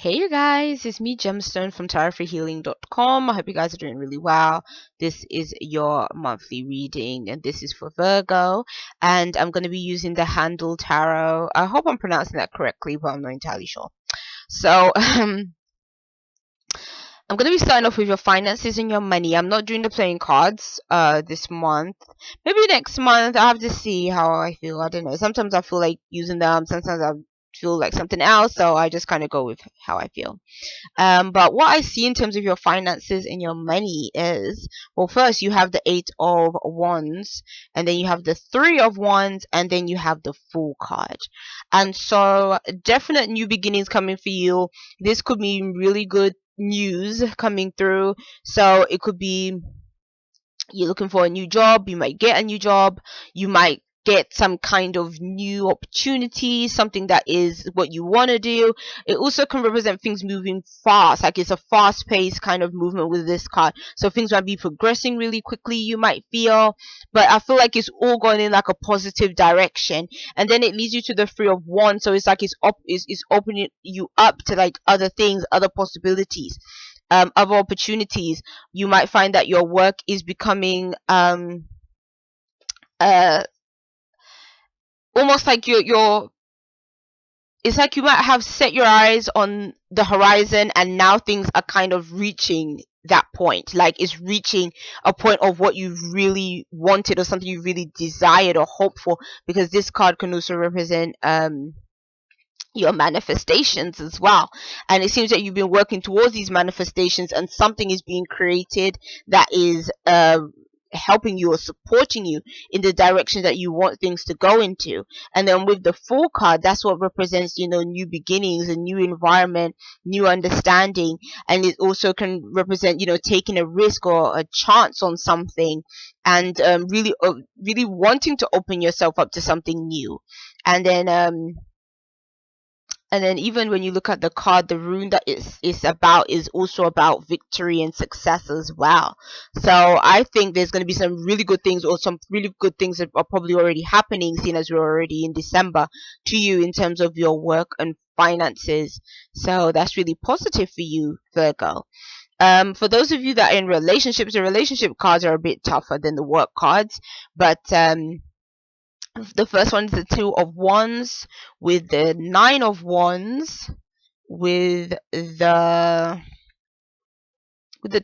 Hey you guys, it's me Gemstone from tarotfreehealing.com. I hope you guys are doing really well. This is your monthly reading and this is for Virgo, and I'm going to be using the Handle Tarot. I hope I'm pronouncing that correctly, but I'm not entirely sure. So I'm going to be starting off with your finances and your money. I'm not doing the playing cards this month. Maybe next month. I have to see how I feel. I don't know. Sometimes I feel like using them. Sometimes I feel like something else. So I just kind of go with how I feel. But what I see in terms of your finances and your money is, well, first you have the Eight of Wands, and then you have the Three of Wands, and then you have the Fool card. And so, definite new beginnings coming for you. This could mean really good news coming through. So it could be you're looking for a new job, you might get a new job, you might get some kind of new opportunity, something that is what you want to do. It also can represent things moving fast, like it's a fast paced kind of movement with this card. So things might be progressing really quickly, you might feel, but I feel like it's all going in like a positive direction. And then it leads you to the Three of Wands, so it's like it's opening you up to like other things, other possibilities, other opportunities. You might find that your work is becoming uh almost like you're it's like you might have set your eyes on the horizon and now things are kind of reaching that point, like it's reaching a point of what you really wanted or something you really desired or hoped for, because this card can also represent your manifestations as well. And it seems that you've been working towards these manifestations and something is being created that is helping you or supporting you in the direction that you want things to go into. And then with the Fool card, that's what represents, new beginnings, a new environment, new understanding. And it also can represent, taking a risk or a chance on something, and really wanting to open yourself up to something new. And then even when you look at the card, the rune that is about is also about victory and success as well. So I think there's going to be some really good things, or some really good things that are probably already happening, seeing as we're already in December, to you in terms of your work and finances. So that's really positive for you, Virgo. For those of you that are in relationships, the relationship cards are a bit tougher than the work cards, but the first one is the Two of Wands with the Nine of Wands with the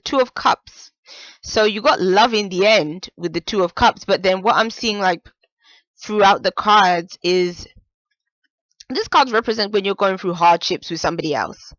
Two of Cups. So you got love in the end with the Two of Cups, but then what I'm seeing like throughout the cards is this cards represent when you're going through hardships with somebody else.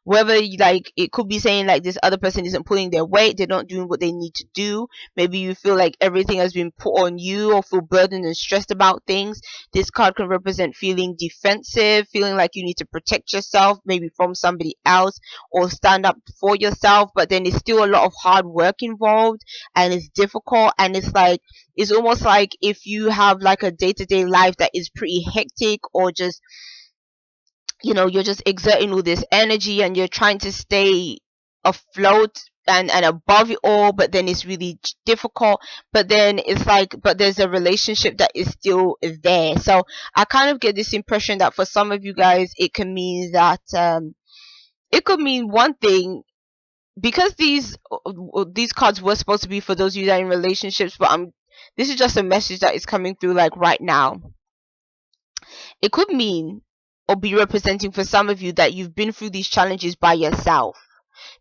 Whether like it could be saying like this other person isn't pulling their weight, they're not doing what they need to do. Maybe you feel like everything has been put on you, or feel burdened and stressed about things. This card can represent feeling defensive, feeling like you need to protect yourself, maybe from somebody else, or stand up for yourself. But then there's still a lot of hard work involved, and it's difficult. And it's almost like if you have like a day-to-day life that is pretty hectic, or just you're just exerting all this energy and you're trying to stay afloat and above it all, but then it's really difficult. But then it's like, but there's a relationship that is still there. So I kind of get this impression that for some of you guys it can mean that it could mean one thing, because these cards were supposed to be for those of you that are in relationships, but this is just a message that is coming through like right now. It could mean or be representing for some of you that you've been through these challenges by yourself,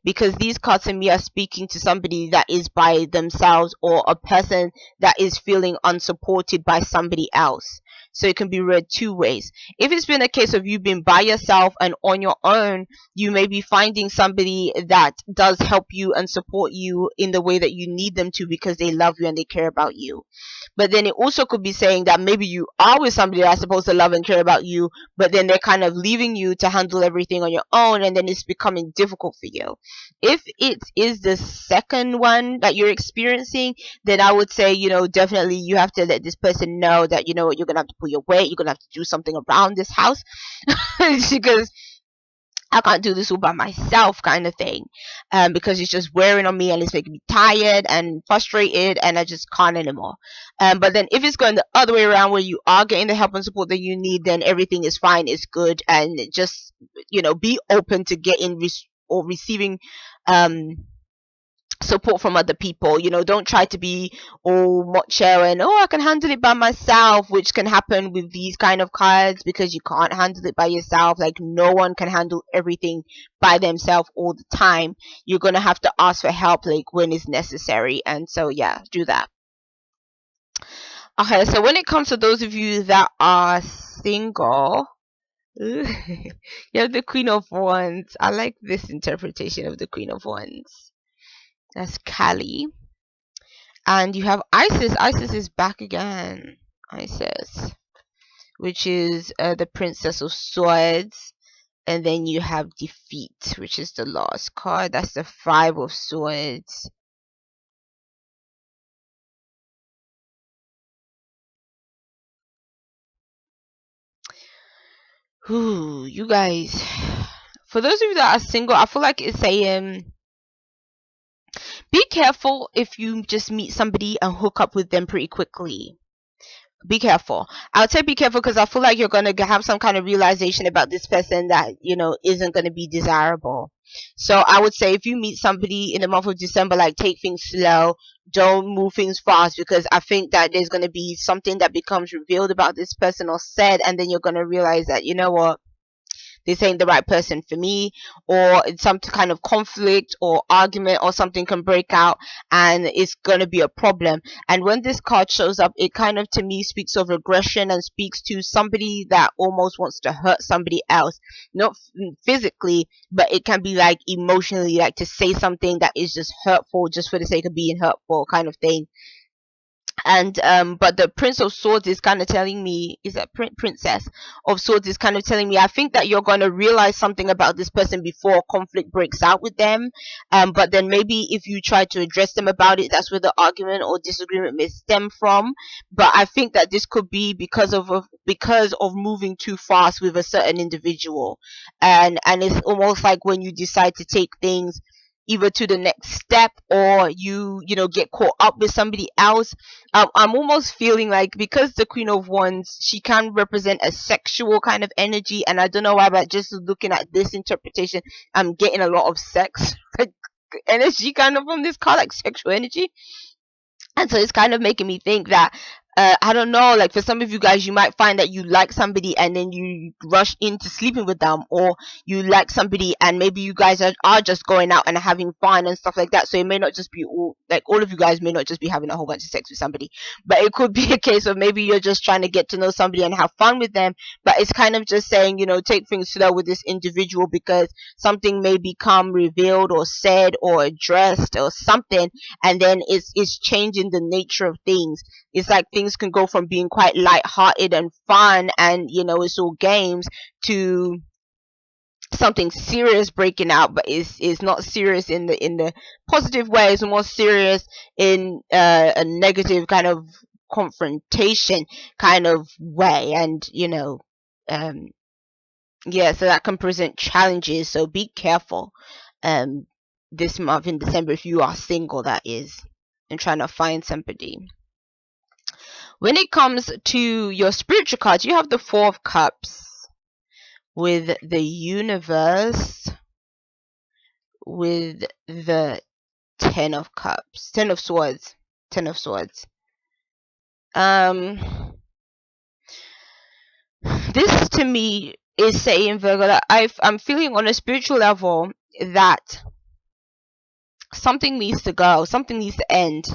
because these cards to me are speaking to somebody that is by themselves, or a person that is feeling unsupported by somebody else. So it can be read two ways. If it's been a case of you being by yourself and on your own, you may be finding somebody that does help you and support you in the way that you need them to, because they love you and they care about you. But then it also could be saying that maybe you are with somebody that's supposed to love and care about you, but then they're kind of leaving you to handle everything on your own, and then it's becoming difficult for you. If it is the second one that you're experiencing, then I would say, definitely you have to let this person know that, you're going to have to pull your weight, you're going to have to do something around this house because I can't do this all by myself, kind of thing, because it's just wearing on me and it's making me tired and frustrated, and I just can't anymore. But then if it's going the other way around, where you are getting the help and support that you need, then everything is fine, it's good, and just be open to getting or receiving um support from other people. Don't try to be all macho and, oh, I can handle it by myself, which can happen with these kind of cards, because you can't handle it by yourself. Like, no one can handle everything by themselves all the time. You're gonna have to ask for help, like, when it's necessary. And so, yeah, do that. Okay, so when it comes to those of you that are single, you have the Queen of Wands. I like this interpretation of the Queen of Wands. That's Kali. And you have Isis. Isis is back again. Isis, which is the Princess of Swords. And then you have Defeat, which is the last card. That's the Five of Swords. Ooh, you guys. For those of you that are single, I feel like it's saying, be careful if you just meet somebody and hook up with them pretty quickly. Be careful. I would say be careful, because I feel like you're going to have some kind of realization about this person that isn't going to be desirable. So I would say, if you meet somebody in the month of December, like, take things slow, don't move things fast, because I think that there's going to be something that becomes revealed about this person or said, and then you're going to realize that, you know what, this ain't the right person for me, or some kind of conflict or argument or something can break out, and it's going to be a problem. And when this card shows up, it kind of, to me, speaks of aggression and speaks to somebody that almost wants to hurt somebody else, not physically, but it can be like emotionally, like to say something that is just hurtful just for the sake of being hurtful, kind of thing. And but the Prince of Swords is kind of telling me, is that Princess of Swords is kind of telling me, I think that you're going to realize something about this person before conflict breaks out with them. But then maybe if you try to address them about it, that's where the argument or disagreement may stem from. But I think that this could be because of moving too fast with a certain individual. And it's almost like when you decide to take things either to the next step, or get caught up with somebody else. I'm almost feeling like, because the Queen of Wands, she can represent a sexual kind of energy, and I don't know why, but just looking at this interpretation, I'm getting a lot of sex like energy kind of from this card, like sexual energy. And so it's kind of making me think that, I don't know, like, for some of you guys, you might find that you like somebody and then you rush into sleeping with them, or you like somebody and maybe you guys are just going out and having fun and stuff like that. So it may not just be all of you guys may not just be having a whole bunch of sex with somebody, but it could be a case of maybe you're just trying to get to know somebody and have fun with them. But it's kind of just saying, take things slow with this individual, because something may become revealed or said or addressed or something, and then it's changing the nature of things. It's like things can go from being quite light-hearted and fun, and it's all games, to something serious breaking out. But it's not serious in the positive way. It's more serious in a negative kind of confrontation kind of way. And yeah, so that can present challenges. So be careful this month in December, if you are single, that is, and trying to find somebody. When it comes to your spiritual cards, you have the Four of Cups, with the Universe, with the Ten of Cups, Ten of Swords, Ten of Swords. This to me is saying, Virgo, that I'm feeling on a spiritual level that something needs to go, something needs to end.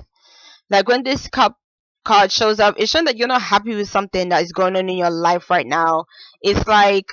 Like, when this cup card shows up, it's showing that you're not happy with something that is going on in your life right now. It's like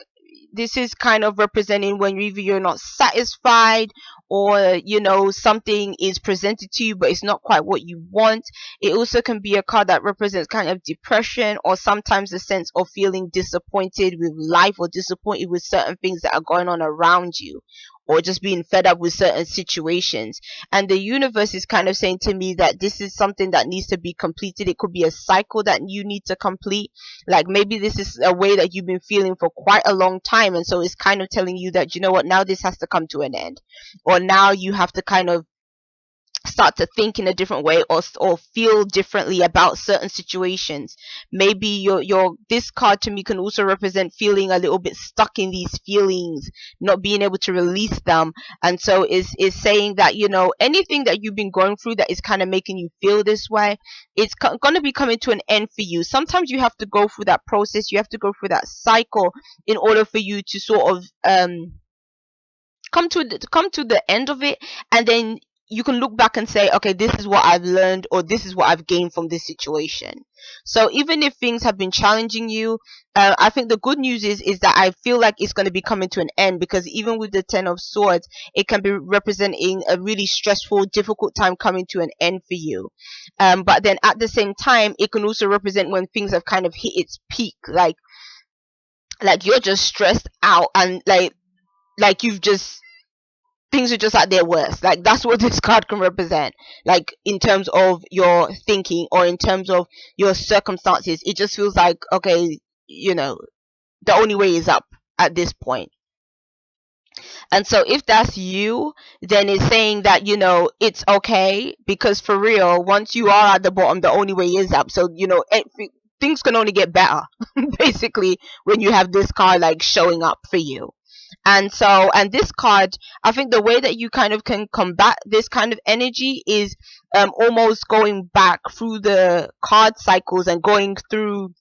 this is kind of representing when either you're not satisfied, or something is presented to you but it's not quite what you want. It also can be a card that represents kind of depression, or sometimes a sense of feeling disappointed with life, or disappointed with certain things that are going on around you, or just being fed up with certain situations. And the universe is kind of saying to me that this is something that needs to be completed. It could be a cycle that you need to complete. Like maybe this is a way that you've been feeling for quite a long time, and so it's kind of telling you that, you know what, now this has to come to an end, or now you have to kind of start to think in a different way, or feel differently about certain situations. Maybe your this card to me can also represent feeling a little bit stuck in these feelings, not being able to release them. And so is saying that, you know, anything that you've been going through that is kind of making you feel this way, it's going to be coming to an end for you. Sometimes you have to go through that process, you have to go through that cycle in order for you to sort of come to the end of it, and then you can look back and say, okay, this is what I've learned, or this is what I've gained from this situation. So even if things have been challenging you, I think the good news is that I feel like it's going to be coming to an end, because even with the Ten of Swords, it can be representing a really stressful, difficult time coming to an end for you. But then at the same time, it can also represent when things have kind of hit its peak, like you're just stressed out, and like you've just, things are just at their worst. Like that's what this card can represent, like in terms of your thinking or in terms of your circumstances. It just feels like, okay, you know, the only way is up at this point. And so if that's you, then it's saying that, you know, it's okay, because for real, once you are at the bottom, the only way is up. So, you know, things can only get better basically when you have this card like showing up for you. And so, and this card, I think the way that you kind of can combat this kind of energy is almost going back through the card cycles and going through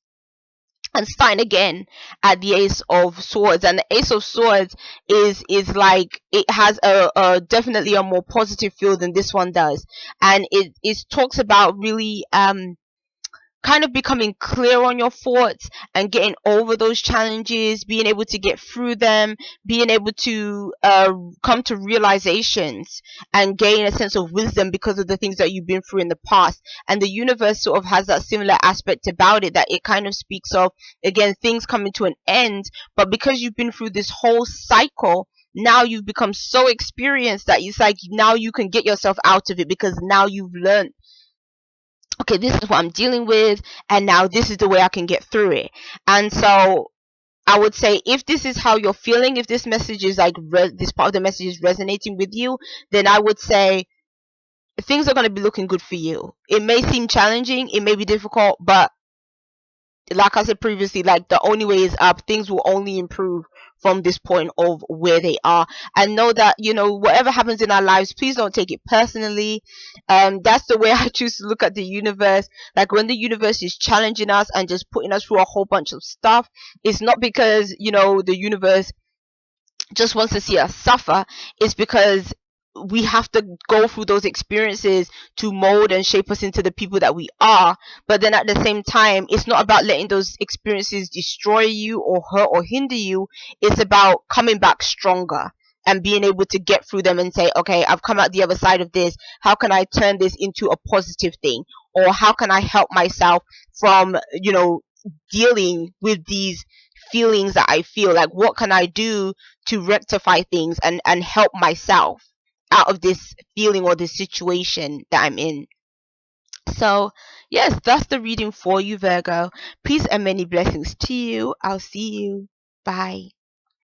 and starting again at the Ace of Swords. And the Ace of Swords is like, it has a definitely a more positive feel than this one does. And it talks about really kind of becoming clear on your thoughts and getting over those challenges, being able to get through them, being able to come to realizations and gain a sense of wisdom because of the things that you've been through in the past. And the universe sort of has that similar aspect about it, that it kind of speaks of, again, things coming to an end, but because you've been through this whole cycle, now you've become so experienced that it's like now you can get yourself out of it, because now you've learned, okay, this is what I'm dealing with, and now this is the way I can get through it. And so I would say, if this is how you're feeling, if this message is like this part of the message is resonating with you, then I would say things are going to be looking good for you. It may seem challenging, it may be difficult, but like I said previously, like the only way is up. Things will only improve from this point of where they are. And know that, you know, whatever happens in our lives, please don't take it personally. That's the way I choose to look at the universe. Like when the universe is challenging us and just putting us through a whole bunch of stuff, it's not because, you know, the universe just wants to see us suffer. It's because we have to go through those experiences to mold and shape us into the people that we are. But then at the same time, it's not about letting those experiences destroy you or hurt or hinder you. It's about coming back stronger and being able to get through them and say, okay, I've come out the other side of this. How can I turn this into a positive thing? Or how can I help myself from, you know, dealing with these feelings that I feel? Like, what can I do to rectify things and help myself out of this feeling or this situation that I'm in? So yes, that's the reading for you, Virgo. Peace and many blessings to you. I'll see you. Bye.